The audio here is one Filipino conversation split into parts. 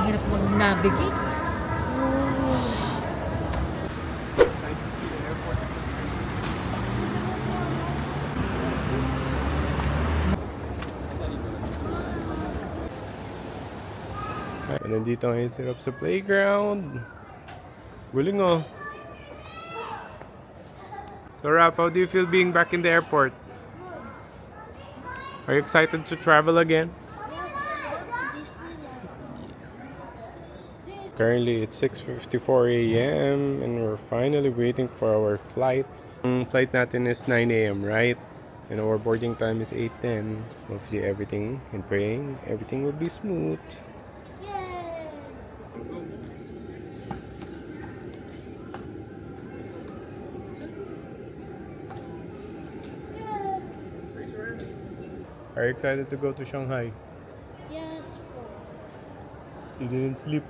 hirap mag-navigate. Nandito ngayon si Rob sa playground. Guling oh. So Rob, how do you feel being back in the airport? Are you excited to travel again? Currently it's 6:54 a.m. and we're finally waiting for our flight. Flight natin is 9 a.m. right? And our boarding time is 8:10. Hopefully everything and praying everything will be smooth. Are you excited to go to Shanghai? Yes, po. You didn't sleep.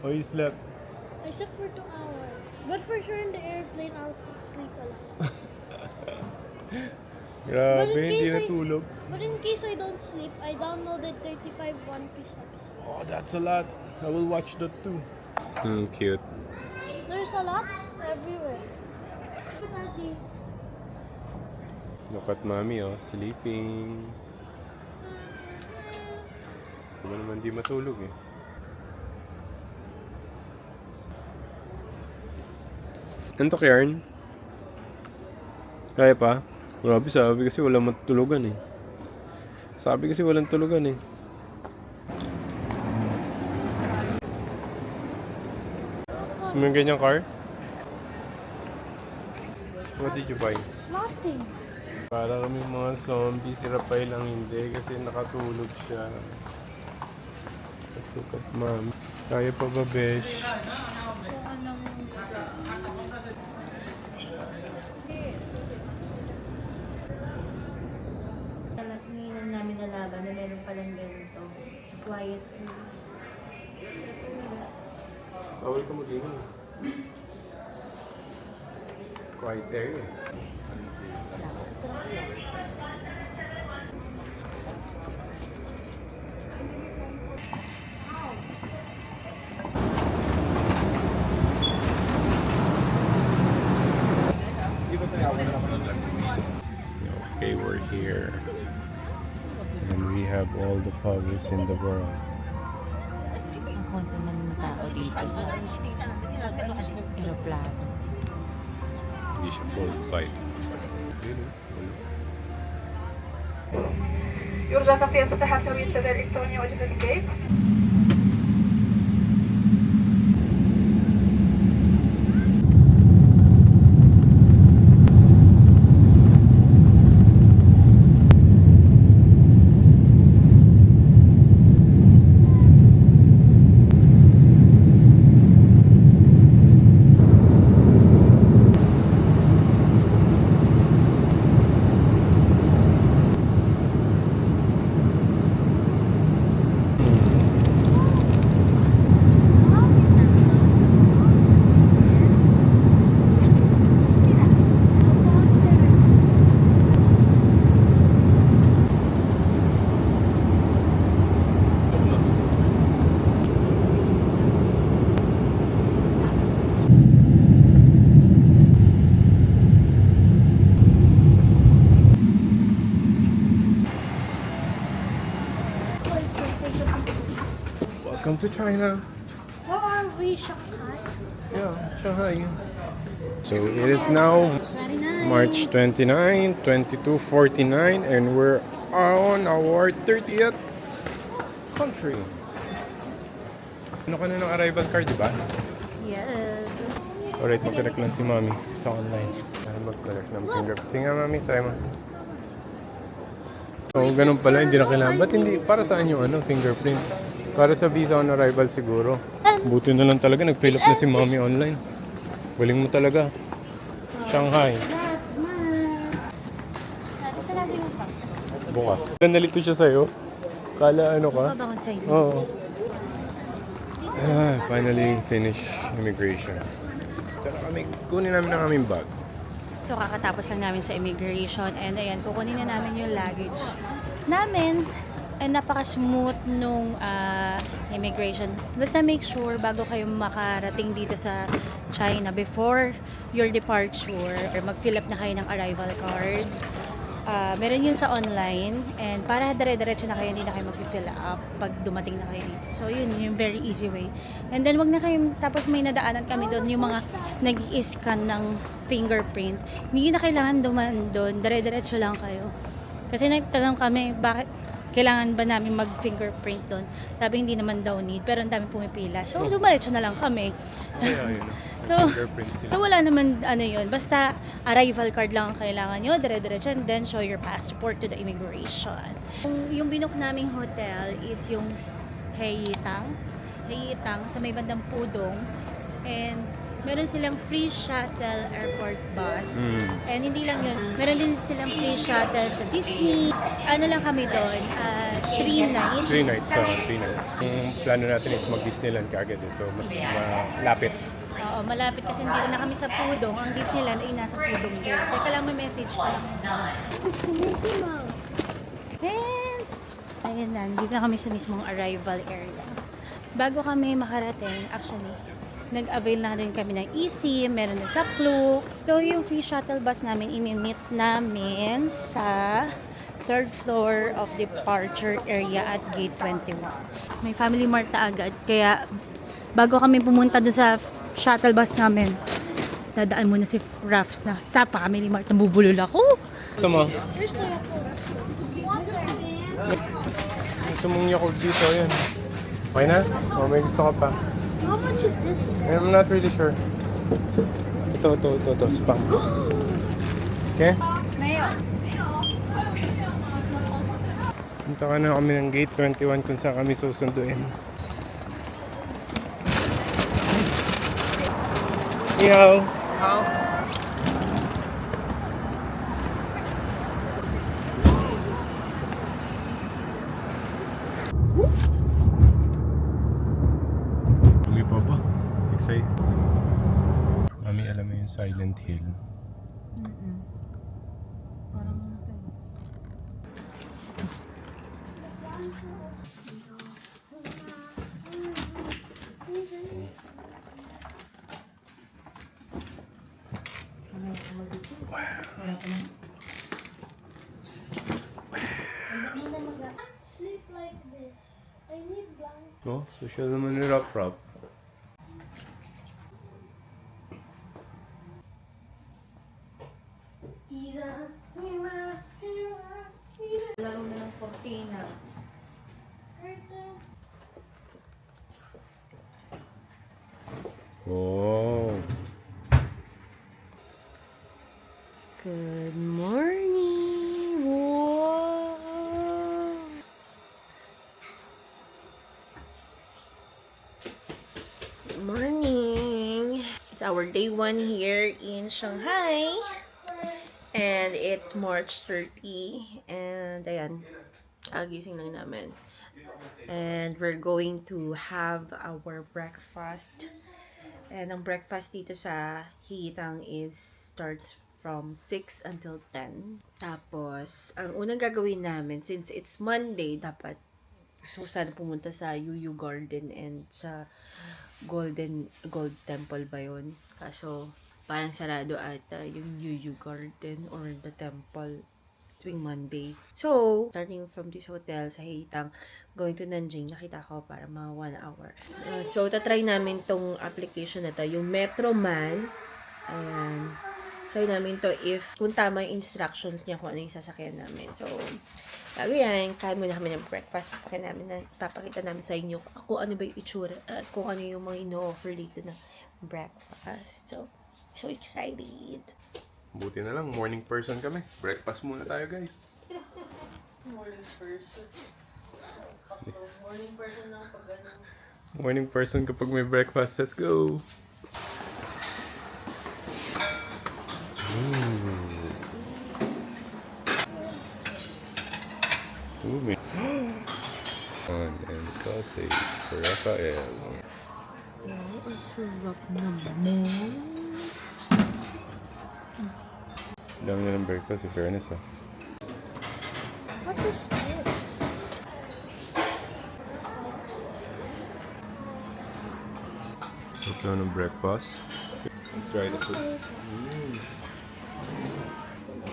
Oh, you slept. I slept for 2 hours. But for sure in the airplane, I'll sleep a lot. Grabe, But in hindi case natulog. But in case I don't sleep, I downloaded 35 One Piece episodes. Oh, that's a lot. I will watch that too. Cute. There's a lot everywhere. Daddy. Look at mommy, oh, sleeping. Diba naman di matulog eh. Antok yarn? Kaya pa? Grabe, sabi kasi walang matulugan eh. Sabi kasi walang tulugan eh. Gusto mo yung ganyang car? What did you buy? Nothing. Para kami mga zombie, si Rapay lang hindi kasi nakatulog siya. Look at mom. Kaya pa ba, besh? Ngayon namin nalaban na meron palang ganito. Quiet. Bawal ka mag-iwan. Quiet area. Okay, we're here. And we have all the pubs in the world. Ang konti ng tao dito sa aeroplano. Hindi siya full fight. يرجى تغطية فتحات هوية السداد الإلكترونية وجهة الجيت. Welcome to China. Where are we, Shanghai? Yeah, Shanghai. So it is now March 29, 22:49, and we're on our 30th country. Ano ka na ng arrival card, di ba? Yes. Alright, mag-connect lang si Mami sa online. Para mag-connect ng fingerprint. Sige nga, Mami, try mo. So, ganun pala, hindi na kailangan. Ba't hindi? Para saan yung fingerprint? Para sa visa on arrival siguro. Buti na lang talaga, nag-fill up na si Mami online. Galing mo talaga. Shanghai. Bukas. Nalito siya sa'yo. Kala ano ka? Bakang Chinese. Oo. Finally finish immigration. Ito na kami. Kunin namin ang aming bag. So kakatapos lang namin sa immigration and ayan, kukunin na namin yung luggage namin. And napaka-smooth nung immigration. Basta make sure bago kayo makarating dito sa China, before your departure, or mag-fill up na kayo ng arrival card. Meron yun sa online, and para dire-diretso na kayo, hindi na kayo mag-fill up pag dumating na kayo dito. So yun, yung very easy way. And then wag na kayo, tapos may nadaanan kami doon, yung mga nag-i-scan ng fingerprint. Hindi na kailangan dumaan doon, dire-diretso lang kayo. Kasi nagtanong kami, bakit kailangan ba namin mag-fingerprint doon? Sabi hindi naman daw need, pero ang dami pumipila. So dumiretso na lang kami. Yeah, yun. So wala naman yun. Basta arrival card lang ang kailangan nyo, dire-diretso, and then show your passport to the immigration. Yung binook naming hotel is yung Haitang sa may bandang Pudong. And meron silang free shuttle airport bus. And hindi lang yun, meron din silang free shuttle sa Disney. Ano lang kami doon, 3 nights. 3 nights, 3 nights. Yung plano natin is mag-Disneyland kaagad so mas malapit. Oo, malapit kasi hindi na kami sa Pudong. Ang Disneyland ay nasa Pudong din. Teka lang, may message pa. And, ayun na, dito na kami sa mismong arrival area. Bago kami makarating, actually, nag-avail na rin kami ng eSIM, meron din sa Klook. So, yung free shuttle bus namin, imi-meet namin sa 3rd floor of departure area at gate 21. May Family Mart na agad, kaya bago kami pumunta doon sa shuttle bus namin, dadaan muna si Raffs na sa Family Mart. Nabubulol ako. Gusto mo? There's the water. Gusto mong Yakult dito, yun. Okay na? O may gusto ka pa? How much is this? I'm not really sure. Ito, spam. Okay? Mayo. Punta ka na kami ng gate 21 kung saan kami susunduin. Yo! Mami pa ba? Excited? Mami, alam mo yung Silent Hill? Sleep like this. I need blanket. No? Social naman ni Rap. Laro na ng cortina. Oh. Good morning! Wow! Good morning! It's our day 1 here in Shanghai. And it's March 30. And ayan, agising lang namin. And we're going to have our breakfast. And ang breakfast dito sa Haitang starts from 6 until 10. Tapos, ang unang gagawin namin, since it's Monday, dapat sana pumunta sa Yuyu Garden and sa Gold Temple ba yun? Kaso, parang sarado ata yung Yuyu Garden or the temple tuwing Monday. So, starting from this hotel sa Haitang, going to Nanjing, nakita ko para mga 1 hour. So, tatry namin tong application na to, yung Metroman. Ayan. Try namin to kung tama yung instructions niya kung ano yung sasakyan namin. So, bago yan, kain muna kami ng breakfast. Papakita namin sa inyo kung ano ba yung itsura at kung ano yung mga ino-offer dito na breakfast. So excited! Buti na lang, morning person kami. Breakfast muna tayo, guys. Morning person. Morning person lang pag ano. Morning person kapag may breakfast. Let's go! Ooh, and sausage for Rafael. Ang sarap naman. Dami na ng breakfast, in fairness, ah. What is this? Sarap lang ng breakfast. Let's try the soup.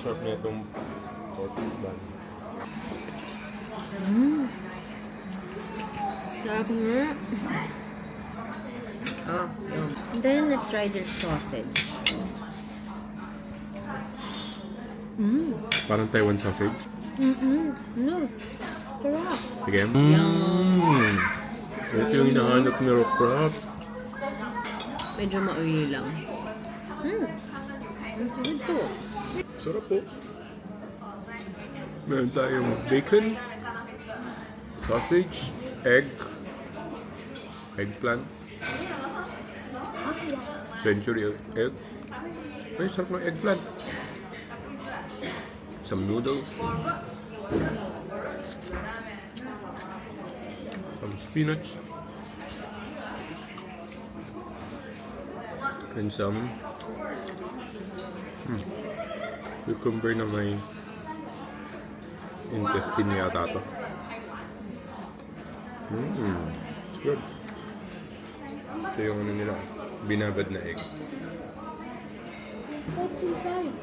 Sarap na itong pork bun. Sarap nga. Oh, yum. Then, let's try their sausage. Parang Taiwan sausage. No. Sarap. Sige. Ito yung hinahanap ni Rokrap. Medyo ma-oily lang. It's good to. Sarap po. Meron tayong bacon, sausage, eggplant, century egg. Ay, sarap ng eggplant. Some noodles. Some spinach. And some cucumber na may intestine yata to. It's good. Ito yung ano nila, binabad na egg. What's inside?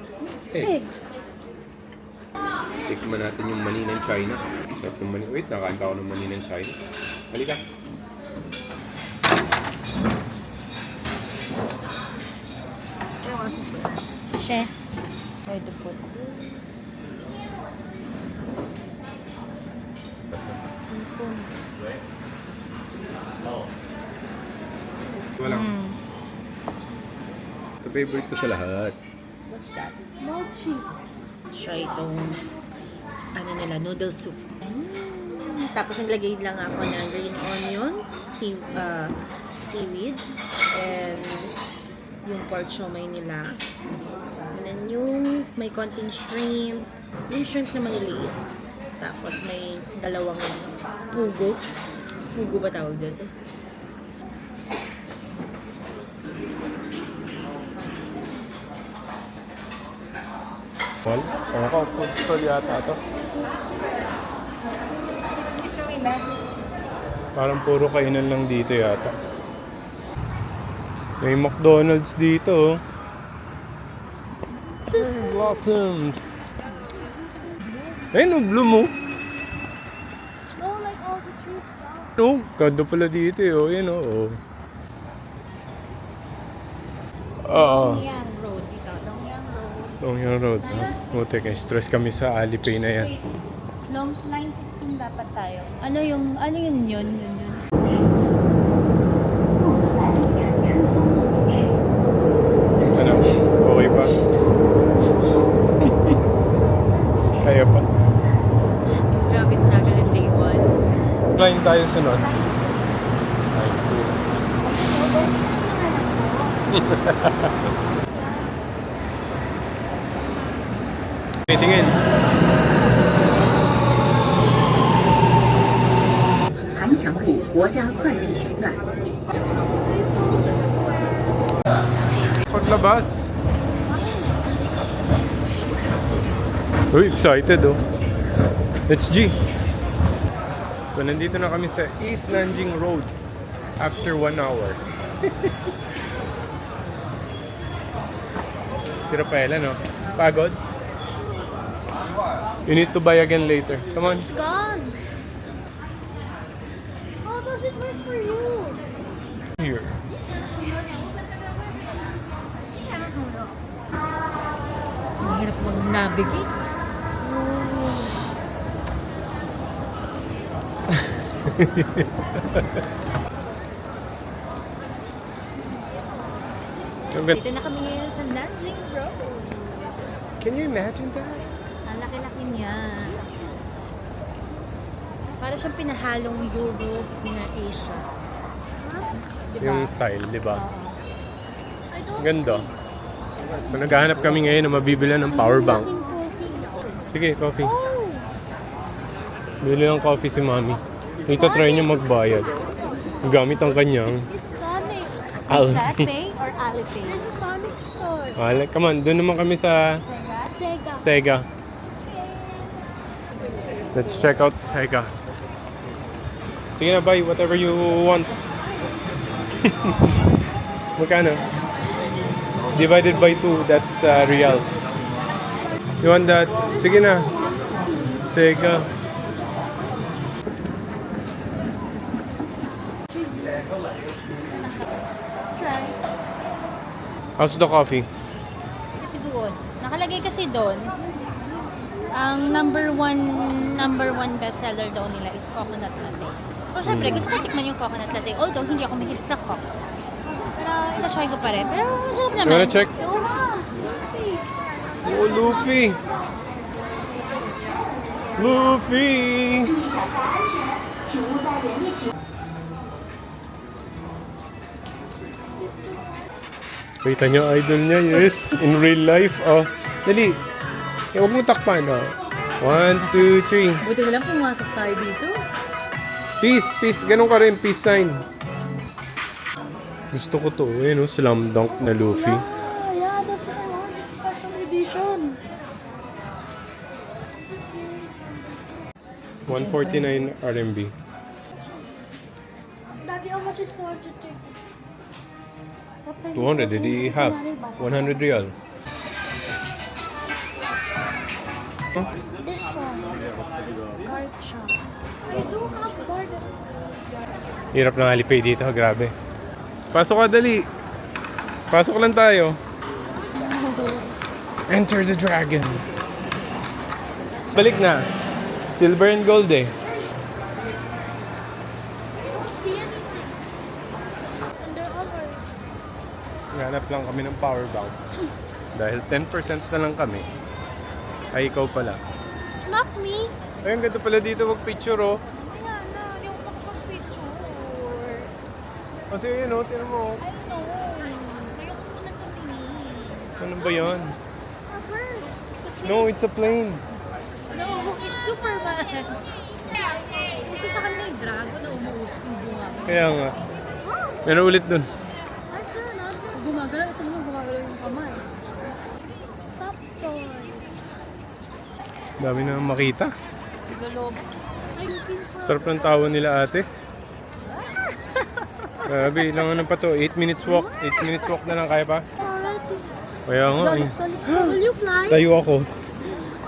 Egg. Tikman natin yung mani ng China. Sarap ng mani. Wait, nakakanta ako ng mani ng China. Halika. Chef. Try to put this. Walang. Ito favorite ko sa lahat. What's that? Mochi. Try itong ano nila, noodle soup. Tapos naglagay lang ako ng green onions, seaweeds, and yung pork siomai nila. And then yung may konting shrimp, yung shrimp na maliliit. Tapos may dalawang pugo. Pugo ba tawag dito? Well, ako, food stall yata ito. Parang puro kainan lang dito yata. May McDonald's dito. Cherry blossoms. Ayun, bloom mo. No, like all the trees down. No, ganda pala dito eh. Oh, yun oh. Oo. Dongyang Road dito. Dongyang Road. Dongyang Road. Oh, teka, stress kami sa Alipay na yan. Wait. Long line 16 dapat tayo. Ano yun? Yun. Ano? Okay pa? Kaya pa. Grabe struggle in day 1. Line tayo sunod. Line 2. Tingin. 韩强路国家会计学院。 Paglabas. Uy, excited oh. It's G. So, nandito na kami sa East Nanjing Road after 1 hour. Si Rafaela, no? Pagod? You need to buy again later. Come on. It's gone. How does it work for you? Here. Mahirap mag-navigate. Dito na kami ngayon sa Nanjing Road. Can you imagine that? Ang laki-laki niya. Para siyang pinahalong Europe na Asia. Diba? Yung style, di ba? Oo. I don't Ganda. So, naghahanap kami ngayon na mabibilan ng power bank. think coffee. Sige, coffee. Oh, Bili ng coffee si Mami. Ito try niya magbayad. Gamit ang kanyang it's Sonic. Chat Pay or Alipay? There's a Sonic store. Come on, doon naman kami sa Sega. Sega. Let's check out Sega. Sige na, buy whatever you want. Magkano? Divided by 2, that's reals. You want that? Sige na. Sega. Let's try. How's the coffee? It's good. Nakalagay kasi doon, ang number one bestseller daw nila is coconut latte. So, syempre, gusto ko tikman yung coconut latte. Although, hindi ako mahilig sa coffee. Pero, ita-try ko pa rin. Pero, masarap naman. You wanna check? Oo nga. Oh, Luffy! Luffy! Kita nyo, idol niya, yes. In real life, oh. Dali. Huwag mo takpan, oh. 1, 2, 3. Buti na lang pumasok tayo dito. Peace, peace. Ganun ka rin, peace sign. Gusto ko to, no? Slam dunk na Luffy. Yeah, that's what I want. It's special edition. 149 RMB. Daddy, how much is 230? 200, did he have? 100 real. This one. Card shop. I do have border. Hirap ng Alipay dito, grabe. Pasok ka, dali. Pasok lang tayo. Enter the dragon. Balik na. Silver and gold eh. I don't see anything. And they're all orange. Hanap lang kami ng power bank. Dahil 10% na lang kami. Ay, ikaw pala. Not me. Ayun, ganda pala dito mag-picture oh. Kaya na, hindi ako makapag-picture. Kasi yun oh, tinan mo. I know. Ayoko muna tumingin. Ano ba yan? A bird. No, it's a plane. No, it's Superman. Kasi sa kanila yung dragon na umuusok yung bunga. Kaya nga. Meron ulit dun. There's still another. Gumagalaw, ito naman gumagalaw yung kamay. Top toy. Dami na makita. Lolob. I'm looking for. Sarap ng tawa nila ate. Grabe, ilang ano pa to? 8 minutes walk. 8 minutes walk na lang, kaya pa? Kaya nga eh. Let's go, let's go. Will you fly? Tayo ako.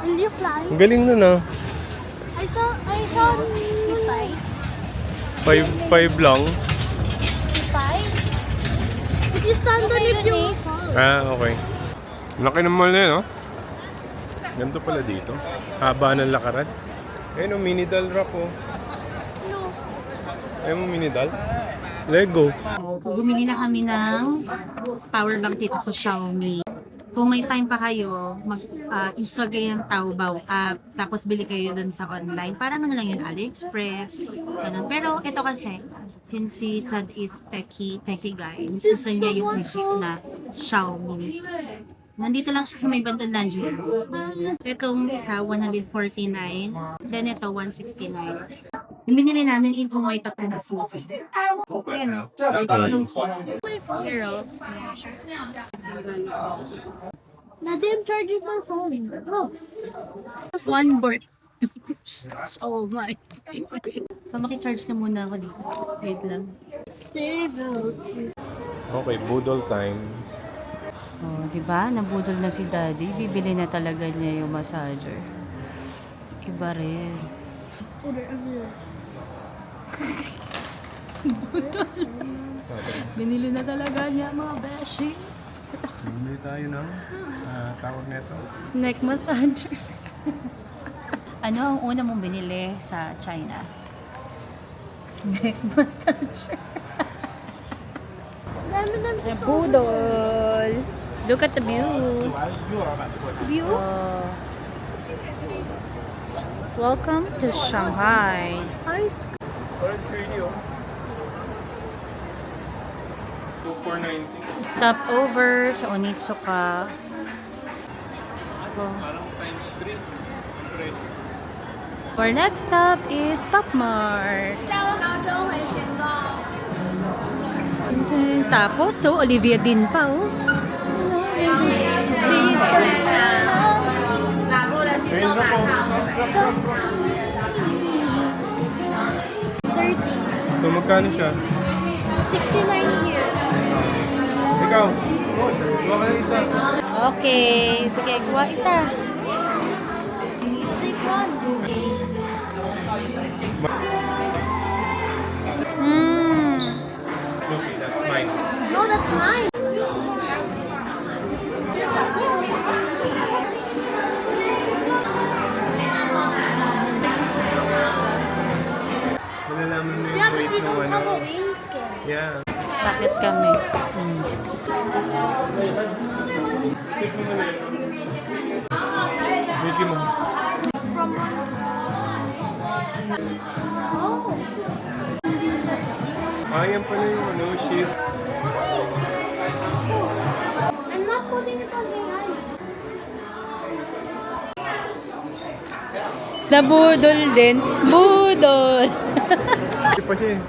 Will you fly? Ang galing nun ah. I saw you fly. 5 lang. Fly? If you stand on it, you will fall. Ah, okay. Laki ng mall na yun, oh. Ganito pala dito. Haba ng lakaran. Ayun oh, mini doll rock oh. No. Ayun mo mini doll. Lego. Bumili na kami ng power bank dito sa Xiaomi. Kung may time pa kayo, mag-install kayo ng Taobao app, tapos bili kayo dun sa online. Parang ano lang yun, AliExpress, ganun. Pero ito kasi, since si Chad is techie guy, gusto niya yung legit na Xiaomi. Nandito lang siya sa may bandang Nanjing. Itong isa, 149. Then ito, 169. Yung binili namin is kung may tatlong business. Ayan o. Girl. Daddy, I'm charging my phone. Look. One board. Oh my. So makicharge na muna ako dito. Wait lang. Okay, budol time. Oh, di ba? Nabudol na si Daddy. Bibili na talaga niya yung massager. Iba rin. Order a view. Binili na talaga niya mga beshi. Bumili tayo ng tawag nito. Neck massager. Ano ang una mong binili sa China? Neck massager. M&M's is Budol. Look at the view. view. Welcome to Shanghai. Ice. Orange video. 2,490. Stop over sa Onitsuka. Parang times 3. Our next stop is Pop Mart. Tapos, so Olivia din pa, oh. Ayun na po. 30. So magkano siya? 69 here. ikaw. Kuha ka ng isa. Okay. Sige, kuha isa. Take one. Okay, that's mine. No, that's mine. Malalaman mo Yeah, yung but weight we ng don't ano. have a wing skin. Yeah. Bakit kami? Mickey Mouse. From Oh. Yan pala yung ano, ship. I'm not putting it on behind. Nabudol din. Budol! Hindi pa siya eh.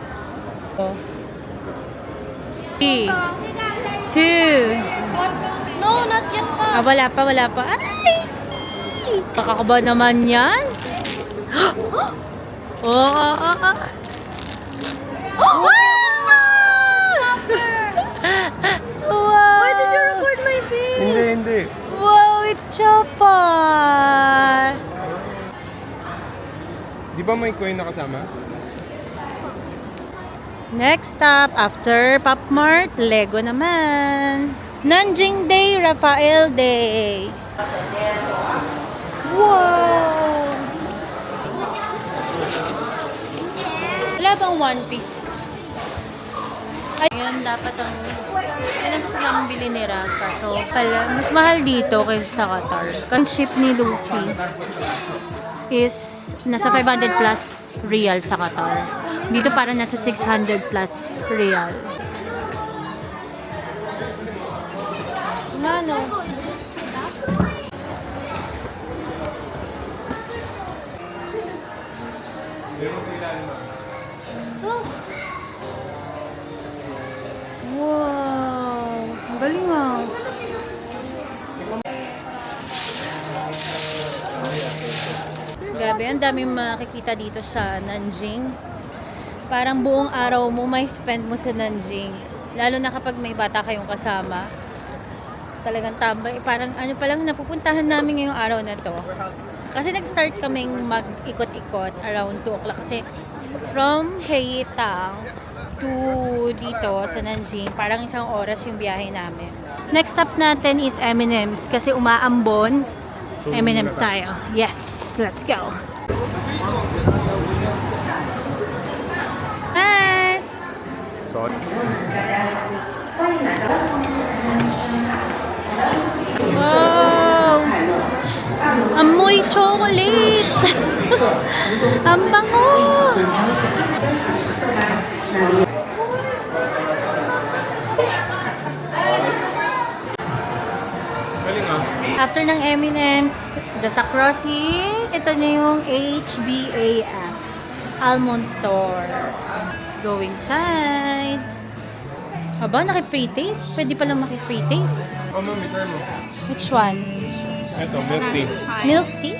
3, 2, What? No, not yet pa. wala pa. Ay! Kakakaba naman yan. Oh! Wow! Why did you record my face? Hindi. Wow, it's Chopper! Di ba may coin na kasama? Next stop, after Pop Mart, Lego naman. Nanjing Day, Rafael Day. Wow! Wala bang One Piece? Ayun, dapat ang... Yan ang gusto namin bili ni Rafa. So, pala, mas mahal dito kaysa sa Qatar. Ang ship ni Luffy is nasa 500 plus real sa Qatar. Dito parang nasa 600 plus real. Ano? Wow! Ang galing ah. Grabe, ang daming makikita dito sa Nanjing. Parang buong araw mo may spend mo sa Nanjing. Lalo na kapag may bata kayong kasama. Talagang tambay. Parang ano pa lang napupuntahan namin ngayong araw na to. Kasi nag-start kaming mag-ikot-ikot around 2 o'clock. Kasi from Haitang to dito sa Nanjing, parang isang oras yung biyahe namin. Next stop natin is M&M's kasi umaambon. M&M's tayo. Yes, let's go. Hi! Sorry. Wow! Amoy chocolate! Ang bango! Galing ah. After ng M&M's, the Sacrosi, ito na yung HBAF Almond Store. Let's go inside. Aba, naki-free taste? Pwede palang maki-free taste. Oh, mami, try mo. Which one? Ito, milk tea. Milk tea?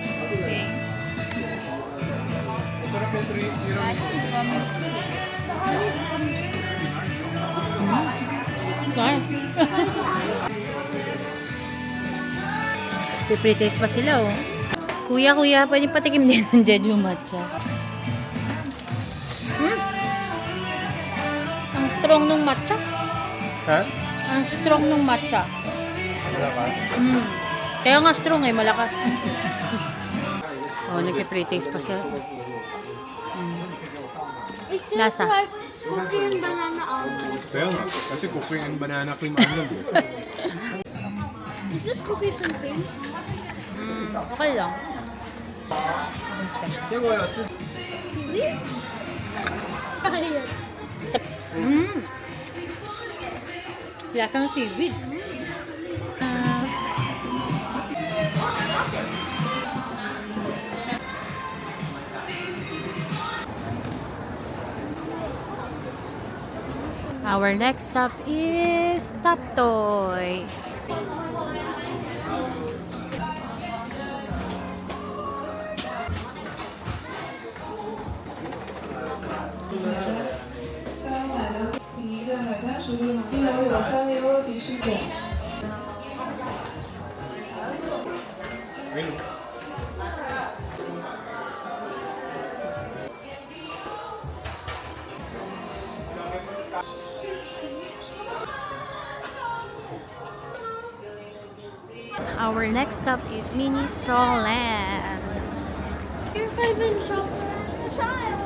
Sarap yung 3 Nice. Free taste pa sila oh. Kuya, pwede patikim din ng Jeju matcha. Ang strong nung matcha. Ha? Ang strong nung matcha. Wala ka? Kaya nga strong eh, malakas. Oh, nagpe-free taste pa siya. It tastes Lasa. like cookie and banana almond. Kaya nga. Kasi cookie and banana cream almond eh. Is this cookies and cream? Okay lang. Seaweed? Ayun. Lasa ng seaweed. Our next stop is Top Toy. Our next stop is Minisoland. You're 5 shop for a child.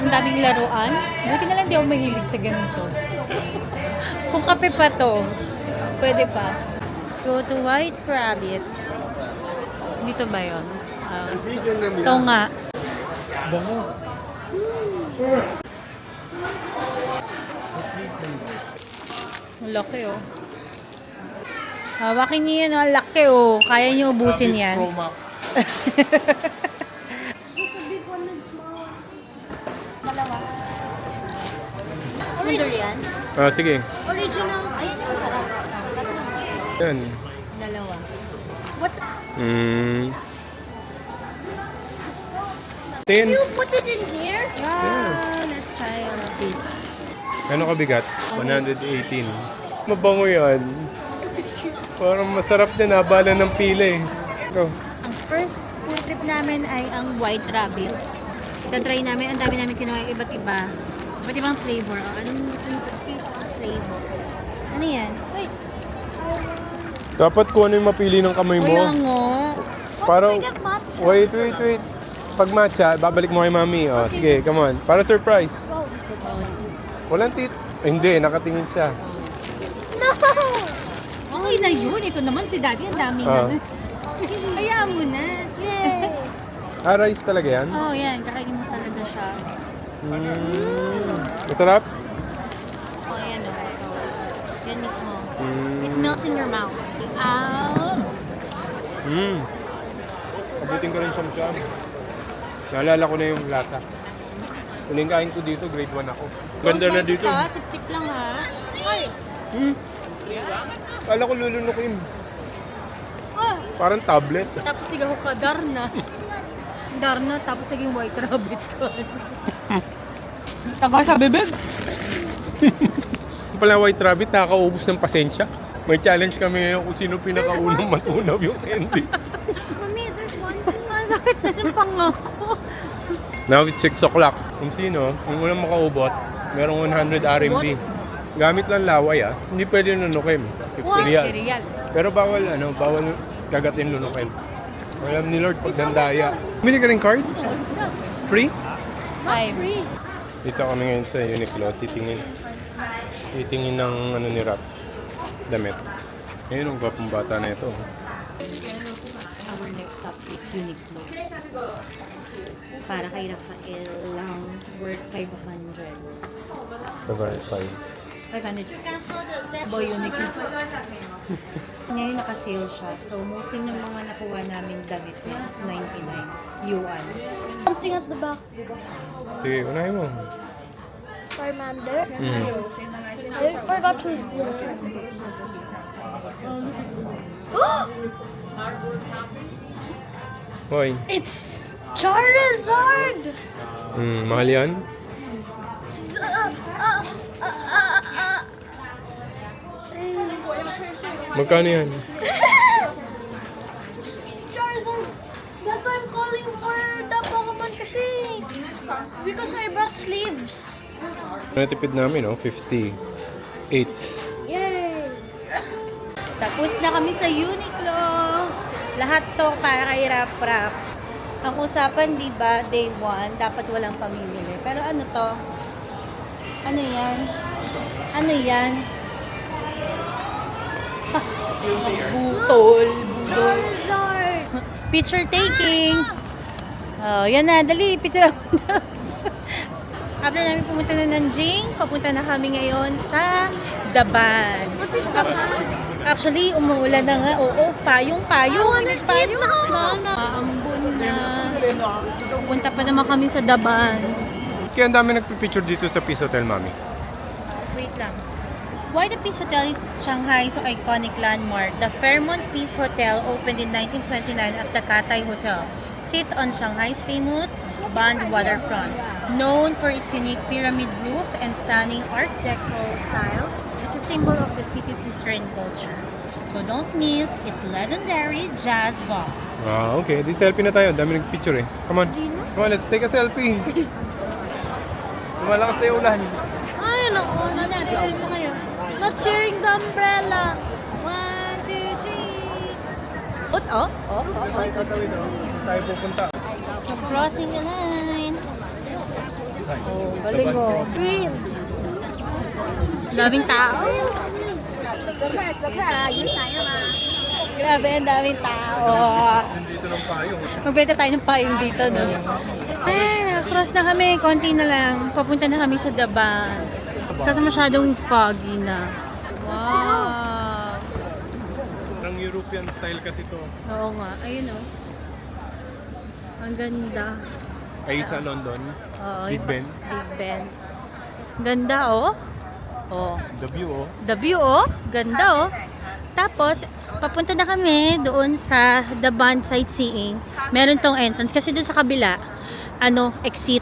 Ang daming laruan. Buti na lang di ako mahilig sa ganito. Kung kape pa to, pwede pa. Go to White Rabbit. Dito ba yun? Ito nga. Ang laki oh. Hawakin niyo yan, ang laki oh. Kaya niyo ubusin yan. There's a big one and small one. Durian? Sige. Original. Ay, sarap. Yan. Dalawa. What's... Ten. You put it in here? Yeah, let's try all of this. Ano kabigat? 118. Mabango yan. Parang masarap din, nabala ng pila eh. Go. Ang first food trip namin ay ang White Rabbit. Tatry namin, ang dami namin kinuha iba't iba. Iba't ibang flavor. O, anong flavor? Ano yan? Wait. Dapat kung ano yung mapili ng kamay mo. Kaya nga. Parang, We got matcha. wait. Pag matcha, babalik mo kay mami. O, sige, come on. Para surprise. Wow. Walang tit. Hindi, nakatingin siya. No! Okay na yun. Ito naman si Daddy. Ang dami Ah. na. Hayaan mo na. Yay! Rice talaga yan? Oh, yan. Kakainin mo talaga siya. Masarap? Oh, yan o. Ito. Yan mismo. Mm. It melts in your mouth. Ow! Abutin ko rin siyam-siyam. Naalala ko na yung lasa. Huling kain ko dito, grade 1 ako. Ganda na dito. Sip-sip lang ha. Kala ko lulunukin. Oh, Parang tablet. tapos sigaw ka, Darna. Darna, tapos naging White Rabbit ka. Taga sa bibig. Pala White Rabbit, nakakaubos ng pasensya. May challenge kami ngayon kung sino pinakaunang matunaw yung candy. Mommy, there's one. Masakit na yung pangako. Now it's 6 o'clock. Kung sino, yung unang makaubot, merong 100 RMB. Gamit lang laway ah. Hindi pwede nunukin. 50 reals. Real. Pero bawal kagatin lunukin. Alam ni Lord pag dandaya. Bili ka rin card? Free? Five. Free. Dito kami ngayon sa Uniqlo, titingin ng ano ni Rap, damit. Ngayon ang gwapong bata na ito. Our next stop is Uniqlo. Para kay Rafael lang worth 500. Sa Verify. 500. Boy, Uniqlo. Ngayon naka-sale siya. So, mostly ng mga nakuha namin damit is 99 yuan. Something at the back. Sige, unahin mo. Charmander. I forgot who's this. Hoy. It's Charizard! Mahal yan? Magkano yan? Charizard! That's why I'm calling for the Pokemon kasi. Because I brought sleeves. Natipid namin, 58. Yay! Tapos na kami sa Uniqlo. Lahat to para kay Rap. Ang usapan, di ba, day 1, dapat walang pamimili. Pero ano to? Ano yan? Ano yan? Budol. Charizard! Picture taking. Oh, yan na. Dali, picture ako na. After namin pumunta na ng Jing, papunta na kami ngayon sa Daban. What is the man? Actually, umuulan na nga. Oo, payong. Nagpayong. Maambon na. Punta pa naman kami sa Daban. Kaya ang dami nagpipicture dito sa Peace Hotel, Mami. Wait lang. Why the Peace Hotel is Shanghai's iconic landmark? The Fairmont Peace Hotel opened in 1929 as the Cathay Hotel. Sits on Shanghai's famous Bund waterfront. Known for its unique pyramid roof and stunning Art Deco style, it's a symbol of the city's history and culture. So don't miss its legendary jazz bar. Ah, okay. Di selfie na tayo. Ang dami nagpicture eh. Come on. Come on, let's take a selfie. Lumalakas na yung ulan. Ay, naku. Ano na, picture mo kayo. Not sharing the umbrella. 1, 2, 3. Oh. Tatawid oh. Tayo pupunta. So, crossing the line. Oh, galing oh. Green. Daming tao. Grabe, ang daming tao. Dito ng payong. Magbenta tayo ng payong dito, no? Ay, cross na kami. Konti na lang. Papunta na kami sa Daban. Kasi masyadong foggy na. Wow. Parang European style kasi to. Oo nga. Ayun, oh. Ang ganda. Ay sa London. Oo, Big Ben. Big Ben. Ganda, oh. Oh. The view oh. The view, oh. Ganda, oh. Tapos, papunta na kami doon sa Daban sightseeing. Meron tong entrance. Kasi doon sa kabila, exit.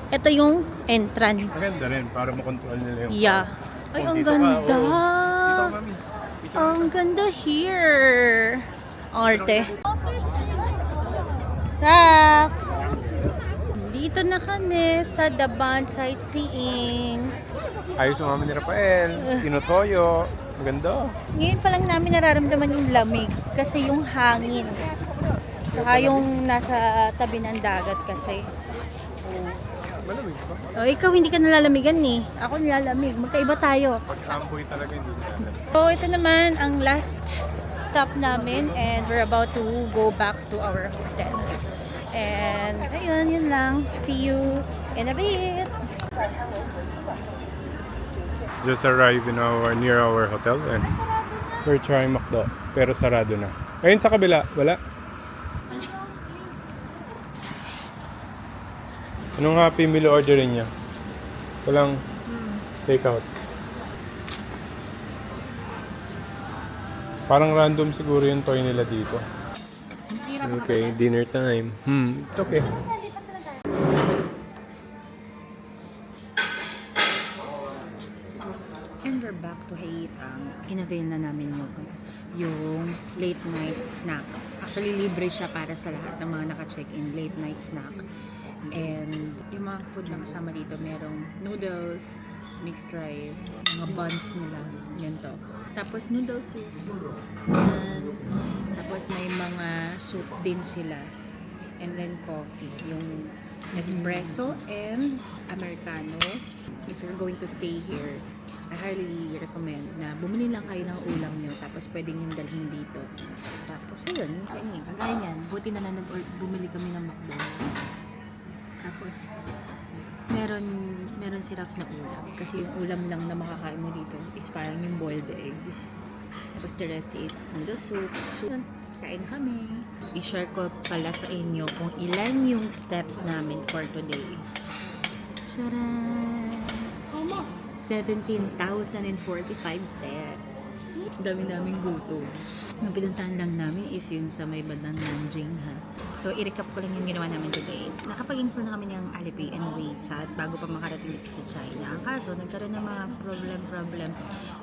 Ito yung entrance. Maganda rin para makontrol nila yung Yeah. Ay, ang dito ka, ganda. oo. Dito ka, Mami. Picture Ang ganda here. Arte. Rap! Dito na kami sa Daban sightseeing. Ayos yung Mami ni Rafael. Tinotoyo. Maganda. Ngayon pa lang namin nararamdaman yung lamig kasi yung hangin. Tsaka yung nasa tabi ng dagat kasi. Malamig pa. Oh, ikaw hindi ka nalalamigan eh. Ako nilalamig. Magkaiba tayo. Pag-amboy talaga hindi na. So, ito naman ang last stop namin and we're about to go back to our hotel. And ayun, yun lang. See you in a bit. Just arrived near our hotel and we're trying McDo. Pero sarado na. Ayun sa kabila, wala. Anong Happy Meal orderin niya? Walang takeout. Parang random siguro yung toy nila dito. Okay, dinner time. It's okay. And we're back to Haitang. In-avail na namin yung late night snack. Actually, libre siya para sa lahat ng mga naka-check-in late night snack. And yung mga food na kasama dito, merong noodles, mixed rice, mga buns nila, ganito. Tapos noodle soup. Yan. Tapos may mga soup din sila. And then coffee. Yung espresso and americano. If you're going to stay here, I highly recommend na bumili lang kayo ng ulam nyo tapos pwedeng yung dalhin dito. Tapos ayun, yung sa inyo. Kagaya yan, buti na lang bumili kami ng McDonald's. Tapos meron si Raf na ulam kasi yung ulam lang na makakain mo dito is parang yung boiled egg. Tapos the rest is noodle soup. So, kain kami. I-share ko pala sa inyo kung ilan yung steps namin for today. Tcharan! 17,045 steps. Dami naming gutom. Yung pinuntahan lang namin is yung sa may bandang Nanjing, ha. So, i-recap ko lang yung ginawa namin today. Nakapag-install na kami ng Alipay and WeChat bago pa makarating dito sa China. Ang kaso, nagkaroon ng mga problem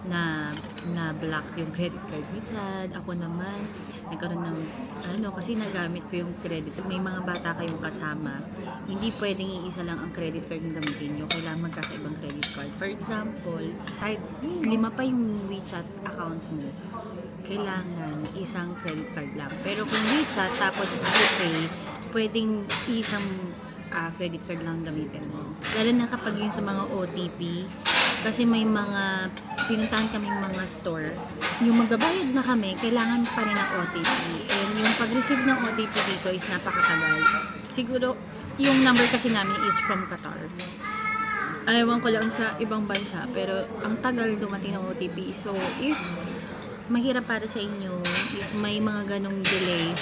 na block yung credit card ni Chad. Ako naman, nagkaroon ng kasi nagamit ko yung credit. May mga bata kayong kasama. Hindi pwedeng iisa lang ang credit card na gamitin nyo. Kailangan magkakaibang credit card. For example, kahit 5 pa yung WeChat account mo, kailangan isang credit card lang. Pero kung WeChat tapos Alipay, pwedeng isang credit card lang gamitin mo. Lalo na kapag yun sa mga OTP, kasi may mga pinuntahan kaming mga store. Yung magbabayad na kami, kailangan pa rin ng OTP. And yung pag-receive ng OTP dito is napakatagal. Siguro, yung number kasi namin is from Qatar. Ayawan ko lang sa ibang bansa, pero ang tagal dumating ng OTP. So, if mahirap para sa inyo if may mga ganong delay.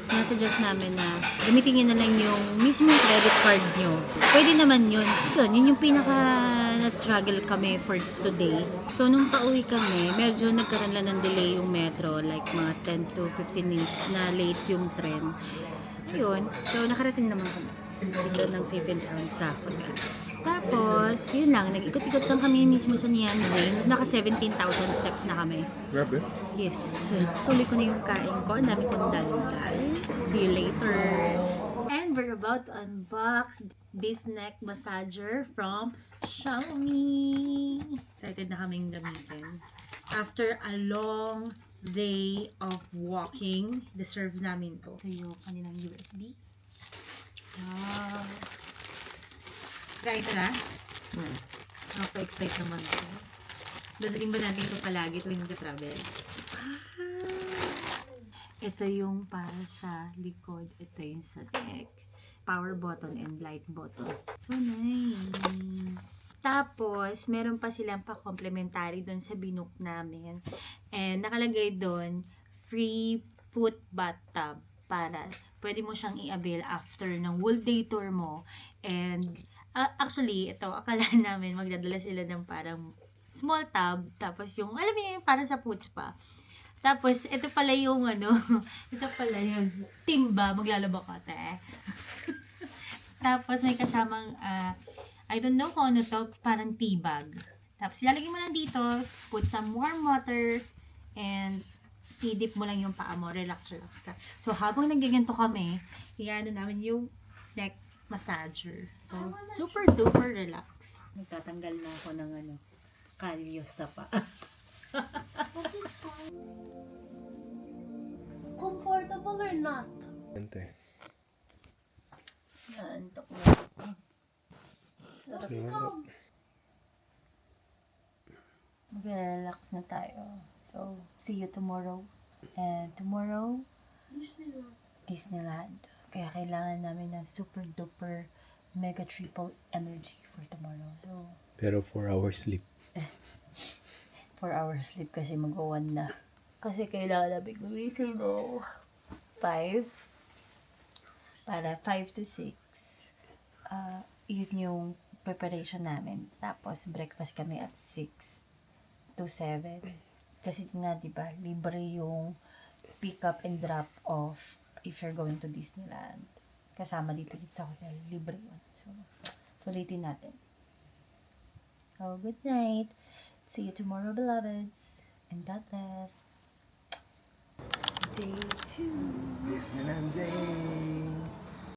Nasuggest namin na gamitin nyo na lang yung mismong credit card nyo. Pwede naman yun. Yun yung pinaka na-struggle kami for today. So, nung pauwi kami, medyo nagkaroon lang ng delay yung metro. Like, mga 10 to 15 minutes na late yung tren. Yun. So, nakarating naman kami. Dito ng safe and sound sa hotel. Tapos, yun lang. Nag-ikot-ikot lang kami mismo sa Nian Way. Naka 17,000 steps na kami. Grabe. Yes. Tuloy ko na yung kain ko. Ang dami kong daldal. See you later. And we're about to unbox this neck massager from Xiaomi. Excited na kaming gamitin. After a long day of walking, deserve namin to. Ito yung kanilang USB. Wow. Try ito na? Nakapa-excite naman ako. Dadating ba natin ito palagi tuwing nag-travel? Ito yung para sa likod. Ito yung sa neck. Power button and light button. So nice! Tapos, meron pa silang pa-complementary doon sa binook namin. And nakalagay doon, free foot bathtub para pwede mo siyang i-avail after ng whole day tour mo. And actually, ito, akala namin magdadala sila ng parang small tub. Tapos yung, alam mo yung parang sa food spa. Tapos, ito pala yung ito pala yung timba, maglalaba ka, te. Tapos, may kasamang, I don't know kung ano to, parang tea bag. Tapos, ilalagay mo lang dito, put some warm water, and i-dip mo lang yung paa mo, relax ka. So, habang nagaganto kami, iano namin yung neck massager. So, super duper relax. Nagtatanggal na ako ng kalyo sa paa. Comfortable or not? Ante. Naantok na. Sarap. Mag-relax na tayo. So, see you tomorrow. And tomorrow, Disneyland. Kaya kailangan namin ng super duper mega triple energy for tomorrow. So, Pero 4 hours sleep. 4 hours sleep kasi mag-1 na. Kasi kailangan namin gumising no 5. Para 5 to 6. Yun yung preparation namin. Tapos breakfast kami at 6 to 7. Kasi nga, diba, libre yung pick up and drop off if you're going to Disneyland. Kasama dito sa hotel. Libre yun. So, sulitin natin. Oh, good night. See you tomorrow, beloveds. And God bless. Day 2. Disneyland Day.